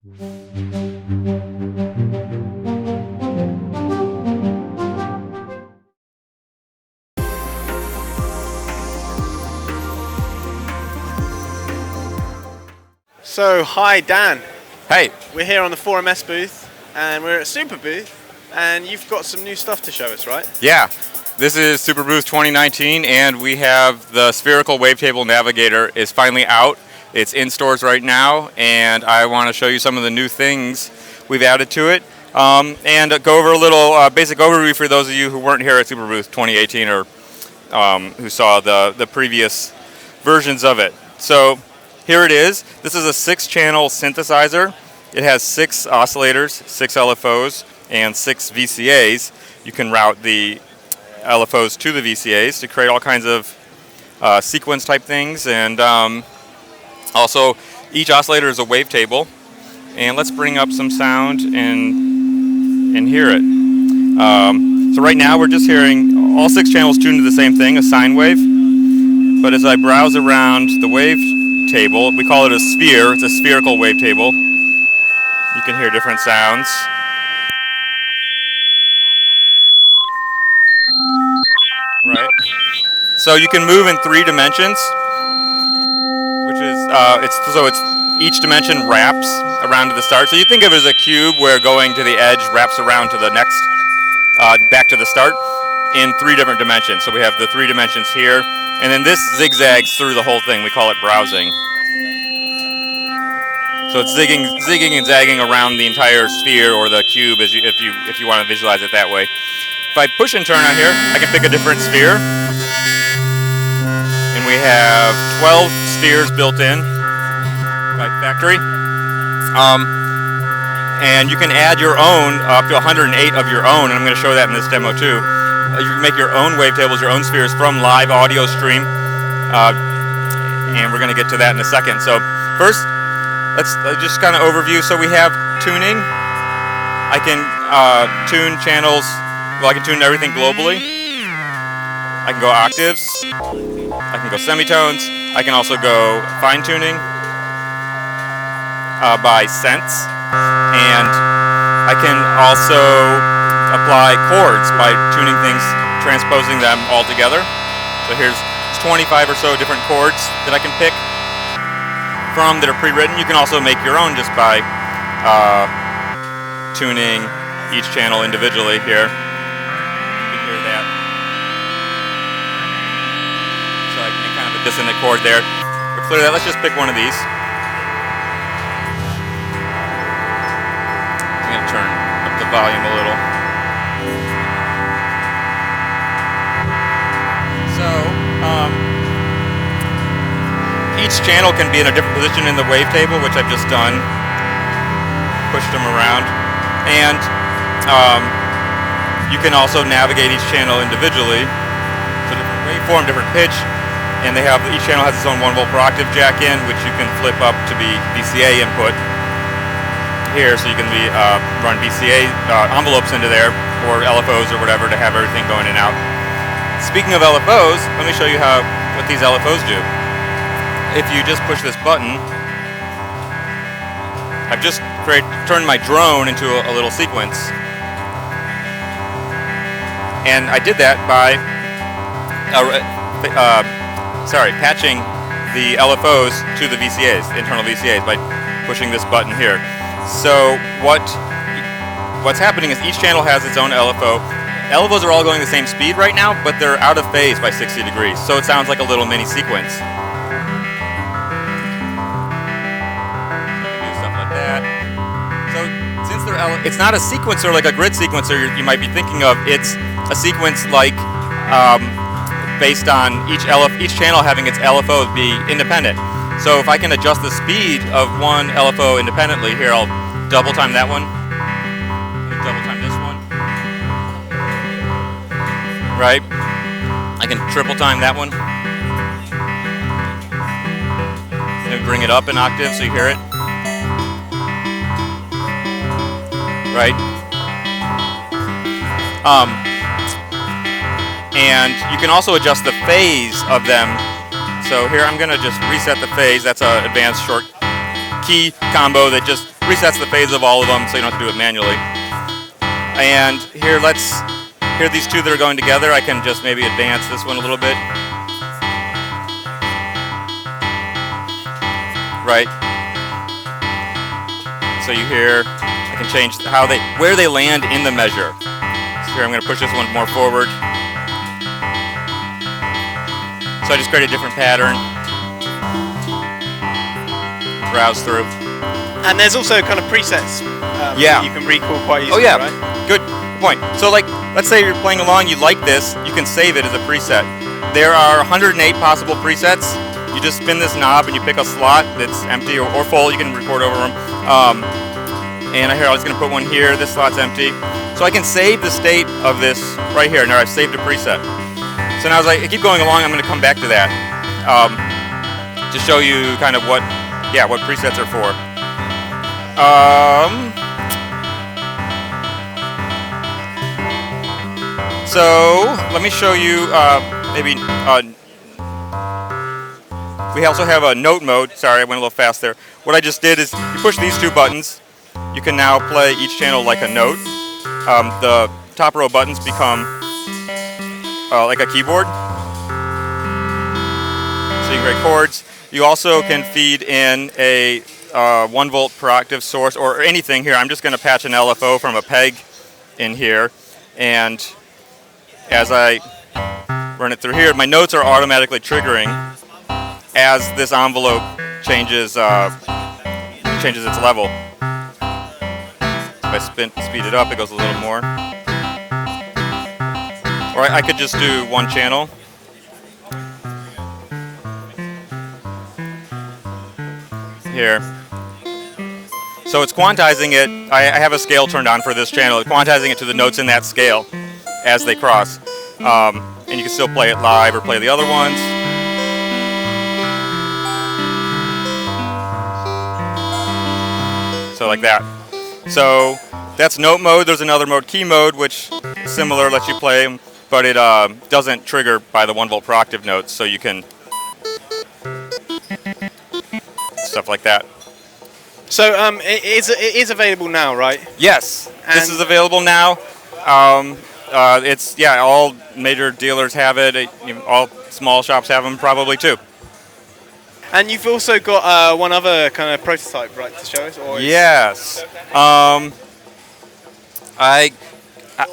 So, hi Dan. Hey. We're here on the 4MS booth, and we're at Superbooth, and you've got some new stuff to show us, right? Yeah, this is Superbooth 2019, and we have the spherical wavetable navigator is finally out. It's in stores right now, and I want to show you some of the new things we've added to it, and go over a little basic overview for those of you who weren't here at Superbooth 2018 or who saw the previous versions of it. So here it is. This is a 6-channel synthesizer. It has 6 oscillators, 6 LFOs, and 6 VCAs. You can route the LFOs to the VCAs to create all kinds of sequence type things, and also each oscillator is a wavetable. And let's bring up some sound and hear it. So right now we're just hearing all 6 channels tuned to the same thing, a sine wave. But as I browse around the wavetable, we call it a sphere. It's a spherical wavetable. You can hear different sounds. Right. So you can move in 3 dimensions, which is it's each dimension wraps around to the start. So you think of it as a cube where going to the edge wraps around to the next, back to the start in 3 different dimensions. So we have the 3 dimensions here, and then this zigzags through the whole thing. We call it browsing. So it's zigging and zagging around the entire sphere or the cube, if you want to visualize it that way. If I push and turn on here, I can pick a different sphere, and we have 12 spheres built in by factory. And you can add your own up to 108 of your own, and I'm going to show that in this demo too. You can make your own wavetables, your own spheres from live audio stream, and we're going to get to that in a second. So first, let's just kind of overview. So we have tuning. I can tune channels. Well, I can tune everything globally. I can go octaves. I can go semitones. I can also go fine tuning by cents, and I can also apply chords by tuning things, transposing them all together. So here's 25 or so different chords that I can pick from that are pre-written. You can also make your own just by tuning each channel individually here. You can hear that. So I can make kind of a dissonant chord there. To clear that, let's just pick one of these. I'm going to turn up the volume a little. So, each channel can be in a different position in the wavetable, which I've just done. Pushed them around. And you can also navigate each channel individually. So different waveform, different pitch, and each channel has its own 1 volt per octave jack in, which you can flip up to be VCA input here, so you can run VCA envelopes into there, or LFOs or whatever, to have everything going in and out. Speaking of LFOs, let me show you what these LFOs do. If you just push this button, I've just turned my drone into a little sequence. And I did that by patching the LFOs to the VCAs, the internal VCAs, by pushing this button here. So what's happening is each channel has its own LFO. LFOs are all going the same speed right now, but they're out of phase by 60 degrees. So it sounds like a little mini sequence. It's not a sequencer like a grid sequencer you might be thinking of. It's a sequence like based on each channel having its LFO be independent. So if I can adjust the speed of one LFO independently, here I'll double time that one, double time this one, right? I can triple time that one, and bring it up an octave so you hear it. Right? And you can also adjust the phase of them. So here I'm going to just reset the phase. That's an advanced key combo that just resets the phase of all of them, so you don't have to do it manually. And here, here are these two that are going together. I can just maybe advance this one a little bit. Right. So you hear, I can change where they land in the measure. So here I'm going to push this one more forward. So I just create a different pattern. Browse through. And there's also kind of presets that you can recall quite easily, right? Good point. So like, let's say you're playing along, you like this, you can save it as a preset. There are 108 possible presets. You just spin this knob and you pick a slot that's empty or full. You can record over them. And I was going to put one here. This slot's empty. So I can save the state of this right here. Now I've saved a preset. So now as I keep going along, I'm going to come back to that to show you kind of what presets are for. So let me show you we also have a note mode. Sorry, I went a little fast there. What I just did is you push these two buttons. You can now play each channel like a note. The top row buttons become like a keyboard. So you can create chords. You also can feed in a 1 volt per octave source or anything here. I'm just going to patch an LFO from a peg in here. And as I run it through here, my notes are automatically triggering as this envelope changes its level. If I speed it up, it goes a little more. Or I could just do one channel. Here. So it's quantizing it. I have a scale turned on for this channel, quantizing it to the notes in that scale as they cross. And you can still play it live or play the other ones. So like that. So that's note mode. There's another mode, key mode, which is similar, lets you play them, but it doesn't trigger by the 1 volt per octave notes, so you can stuff like that. So it is available now, right? Yes, this is available now. It's all major dealers have it. All small shops have them probably too. And you've also got one other kind of prototype, right, to show us? Yes.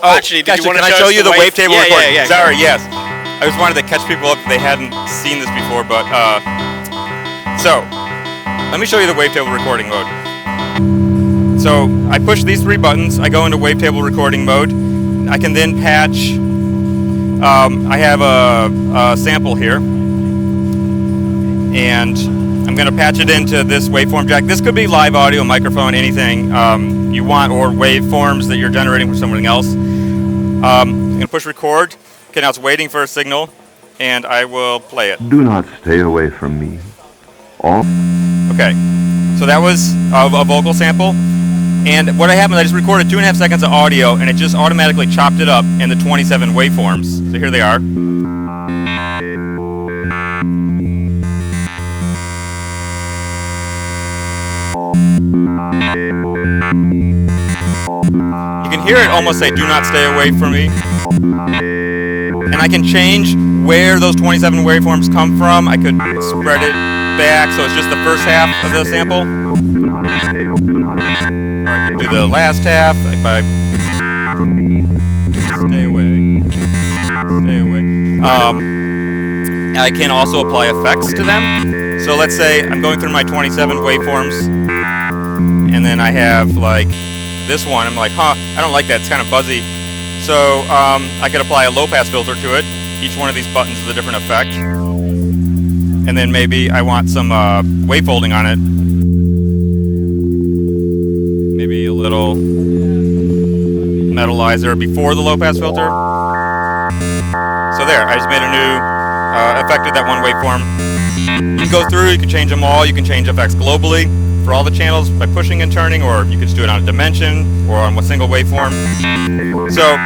Actually, did you want to show you the Wavetable Recording? Yeah. Sorry, yes. I just wanted to catch people up if they hadn't seen this before, but so let me show you the Wavetable Recording mode. So I push these 3 buttons. I go into Wavetable Recording mode. I can then patch. I have a sample here. And I'm going to patch it into this waveform jack. This could be live audio, microphone, anything you want, or waveforms that you're generating from something else. I'm going to push record. Okay, now it's waiting for a signal, and I will play it. Do not stay away from me. Okay, so that was a vocal sample. And what happened, I just recorded 2.5 seconds of audio, and it just automatically chopped it up into 27 waveforms. So here they are. You can hear it almost say, "Do not stay away from me." And I can change where those 27 waveforms come from. I could spread it back so it's just the first half of the sample. Or I could do the last half. If I stay away. I can also apply effects to them. So let's say I'm going through my 27 waveforms, and then I have like this one. I'm like, I don't like that. It's kind of buzzy. So I could apply a low-pass filter to it. Each one of these buttons is a different effect. And then maybe I want some wavefolding on it. Maybe a little metalizer before the low-pass filter. So there, I just made a new effect of that one waveform. You can go through, you can change them all, you can change effects globally. for all the channels by pushing and turning, or you can just do it on a dimension or on a single waveform. So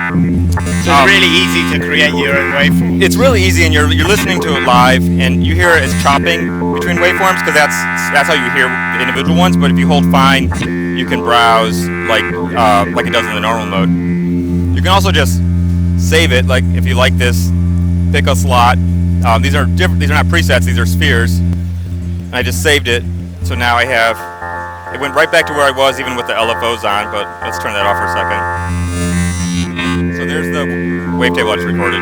it's really easy to create your own waveform. It's really easy, and you're listening to it live, and you hear it as chopping between waveforms because that's how you hear the individual ones. But if you hold fine, you can browse like it does in the normal mode. You can also just save it. Like if you like this, pick a slot. These are different. These are not presets. These are spheres. And I just saved it. So now I have. It went right back to where I was, even with the LFOs on. But let's turn that off for a second. So there's the wavetable I just recorded.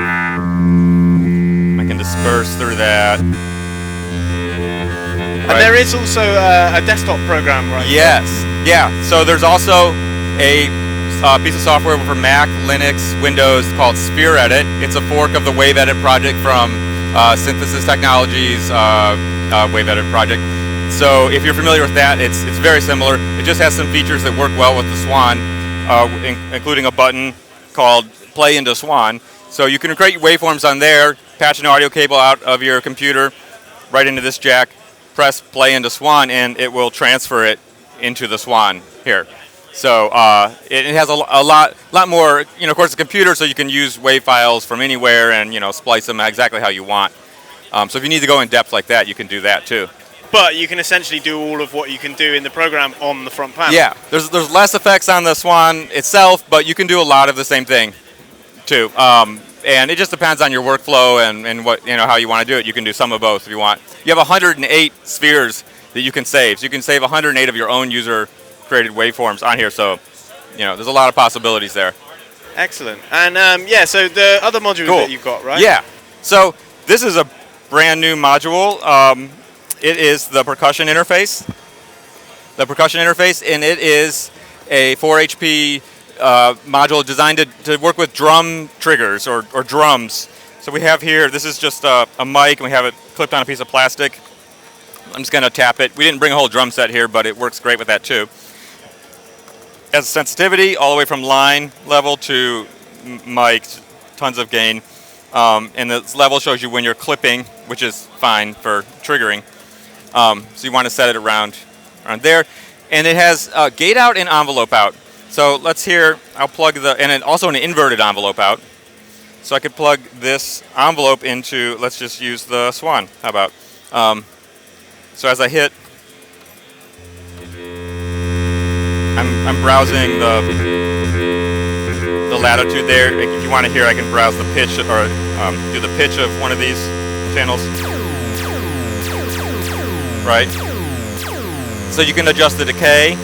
I can disperse through that. And there is also a desktop program, right? Yes. Yeah. So there's also a piece of software for Mac, Linux, Windows called Sphere Edit. It's a fork of the Wave Edit project from Synthesis Technologies Wave Edit project. So if you're familiar with that, it's very similar. It just has some features that work well with the SWN, including a button called Play into SWN. So you can create waveforms on there, patch an audio cable out of your computer right into this jack, press Play into SWN, and it will transfer it into the SWN here. So it has a lot more, of course, a computer, so you can use wave files from anywhere and, splice them exactly how you want. So if you need to go in depth like that, you can do that too. But you can essentially do all of what you can do in the program on the front panel. Yeah, there's less effects on the SWN itself, but you can do a lot of the same thing too. And it just depends on your workflow and what how you want to do it. You can do some of both if you want. You have 108 spheres that you can save. So you can save 108 of your own user-created waveforms on here. So there's a lot of possibilities there. Excellent. And so the other module that you've got, right? Yeah. So this is a brand new module. It is the Percussion Interface. The Percussion Interface, and it is a 4HP module designed to work with drum triggers or drums. So we have here, this is just a mic, and we have it clipped on a piece of plastic. I'm just going to tap it. We didn't bring a whole drum set here, but it works great with that too. It has sensitivity all the way from line level to mic, tons of gain. And the level shows you when you're clipping, which is fine for triggering. So you want to set it around there. And it has gate out and envelope out. So let's hear, I'll plug and then also an inverted envelope out. So I could plug this envelope into, let's just use the SWN. How about? So as I hit, I'm browsing the latitude there. If you want to hear, I can browse the pitch or do the pitch of one of these channels. Right? So you can adjust the decay.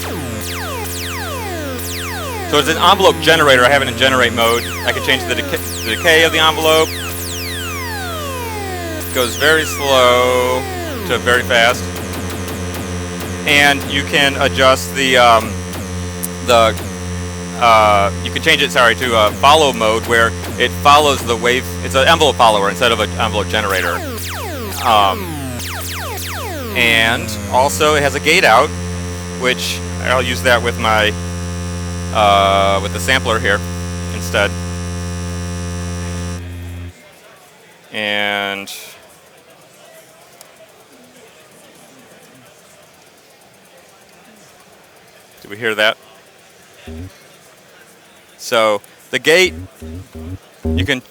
So it's an envelope generator. I have it in generate mode. I can change the decay of the envelope. It goes very slow to very fast. And you can adjust you can change it, to follow mode where it follows the wave. It's an envelope follower instead of an envelope generator. And also it has a gate out, which I'll use that with my with the sampler here instead. And do we hear that? So the gate, you can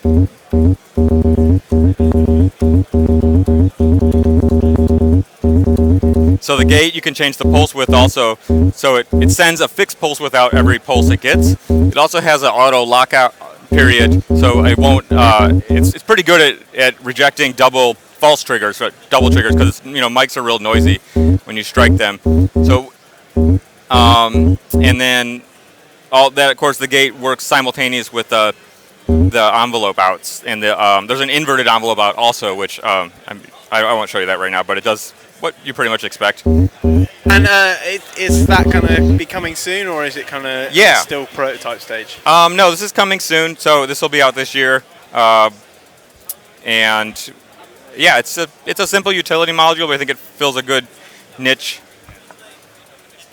change the pulse width also. So it sends a fixed pulse width out every pulse it gets. It also has an auto lockout period, so it won't. It's pretty good at rejecting false triggers, double triggers, because mics are real noisy when you strike them. So and then all that, of course, the gate works simultaneous with the envelope outs, and there's an inverted envelope out also, which I won't show you that right now, but it does what you pretty much expect. And is that going to be coming soon, or is it kind of still prototype stage? No, this is coming soon, so this will be out this year. And yeah, it's a simple utility module, but I think it fills a good niche.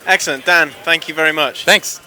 Excellent, Dan. Thank you very much. Thanks.